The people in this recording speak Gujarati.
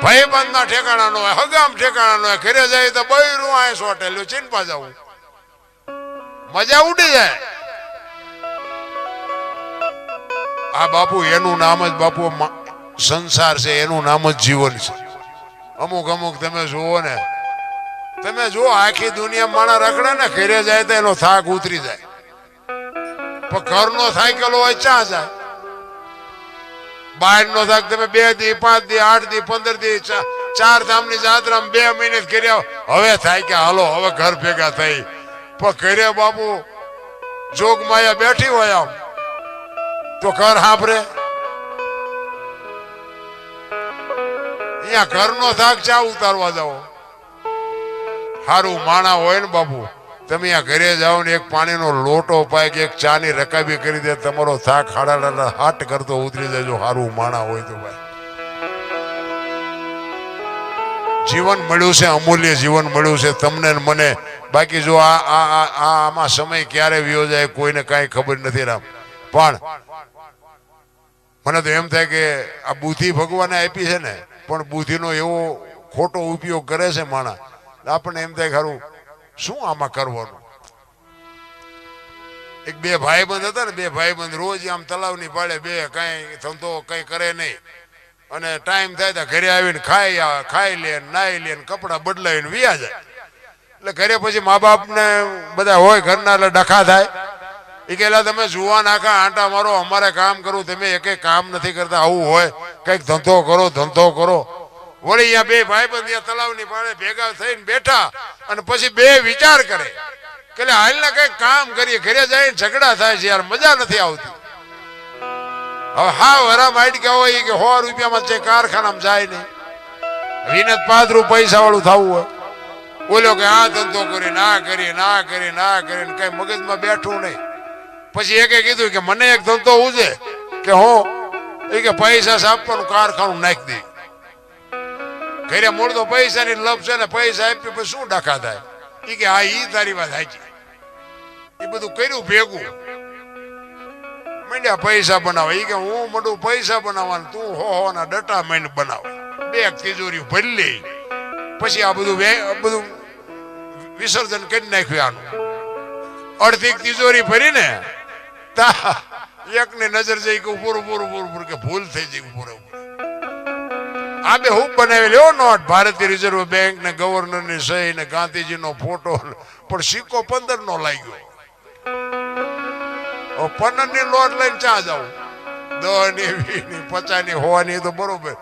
ભાઈબંધ ના ઠેકાણા નો હોય, હગામ ઠેકાણા નો હોય, ઘરે જાય તો બૈરું આય સોટેલું ચીનપા જવું, મજા ઉડી જાય. આ બાપુ એનું નામ જ બાપુ સંસાર છે, એનું નામ જ જીવન છે. અમુક અમુક તમે જુઓ ને, તમે જુઓ આખી દુનિયા માણા રખડે ને, ઘરે જાય તો એનો થાક ઉતરી જાય, પણ ઘરનો થાકેલો હોય ચા જાય. બહાર નો થાક તમે 2 દી 5 દી 8 દી 15 દી 4 ધામની જાત્રામાં 2 મહિને કર્યા, હવે થાય કે હાલો હવે ઘર ભેગા થઈ. પણ ઘરે બાપુ જોગ માયા બેઠી હોય આમ તો ઘર સાંભળે. અહીંયા ઘરનો થાક ચા ઉતારવા જાઓ. સારું માણા હોય ને બાપુ, તમે આ ઘરે જાઓ ને એક પાણીનો લોટો પાય કે એક ચાની રકાબી કરી દે, તમારો થાક હાડા હાટ કરતો ઉતરી જાય. જો સારું માણા હોય તો ભાઈ જીવન મળ્યું છે, અમૂલ્ય જીવન મળ્યું છે તમને ને મને. બાકી જો આમાં સમય ક્યારે વ્યો જાય કોઈને કાંઈ ખબર નથી રામ. પણ મને તો એમ થાય કે આ બુદ્ધિ ભગવાને આપી છે ને, પણ બુદ્ધિનો એવો ખોટો ઉપયોગ કરે છે માણા. આપણને એમ થાય ખરું શું આમાં કરવાનું. એક 2 ભાઈબંધ હતા ને, 2 ભાઈબંધ રોજ આમ તલાવની પાડે, 2 કાંઈ ધંધો કંઈ કરે નહીં, અને ટાઈમ થાય તો ઘરે આવીને ખાઈ લે, નાઈ લે, કપડા બદલાવીને વ્યા જાય. એટલે ઘરે પછી મા બાપને બધા હોય ઘરના, એટલે ડખા થાય. એ કહેલા તમે જુવાન આખા આંટા મારો, અમારે કામ કરવું, તમે એકે કામ નથી કરતા. આવું હોય કંઈક ધંધો કરો, ધંધો કરો. વળી અહીંયા 2 ભાઈબંધ તલાવની પાડે ભેગા થઈને બેઠા, અને પછી 2 વિચાર કરે કે હાલને કઈક કામ કરીએ. ઘરે જઈને ઝઘડા થાય છે યાર, મજા નથી આવતી. હવે હા વરા માઇટકા હોય કે 100 રૂપિયામાં છે કારખાનામાં જાય નહીં, વિનત 5 રૂપિયા પૈસા વાળું થવું હોય. બોલો કે આ ધંધો કરી ના કરી ના કરી ના કરી, કઈ મગજમાં બેઠું નહીં. પછી એકે કીધું કે મને એક ધંધો ઉજે કે હું એ કે પૈસા આપવાનું કારખાનું નાખી દે. ઘરે મૂળ તો પૈસાની લપ છે ને, પૈસા આપી પછી શું ડખા થાય. એ કે હા ઈ તારી વાત સાચી. એ બધું કર્યું ભેગું, મંડ્યા પૈસા બનાવે. એ કે હું મંડું પૈસા બનાવવાનું, તું હો ના ડટા માંડ બનાવે. 2 તિજોરી ભરી લે. પછી આ બધું વિસર્જન કરી નાખ્યું. આનું અડધી તિજોરી ભરીને એકની નજર જઈ કે પૂરું કે ભૂલ થઈ જાય પૂરે. આ 2 હું બનાવેલી હો નોટ, ભારતીય રિઝર્વ બેંક ને ગવર્નર ની સહી ને ગાંધીજી નો ફોટો, પણ સિક્કો 15 નો લાગ્યો. 15 ની નોટ લઈને ચા જાવ, 10 ની 20 ની 50 ની 100 ની તો બરોબર.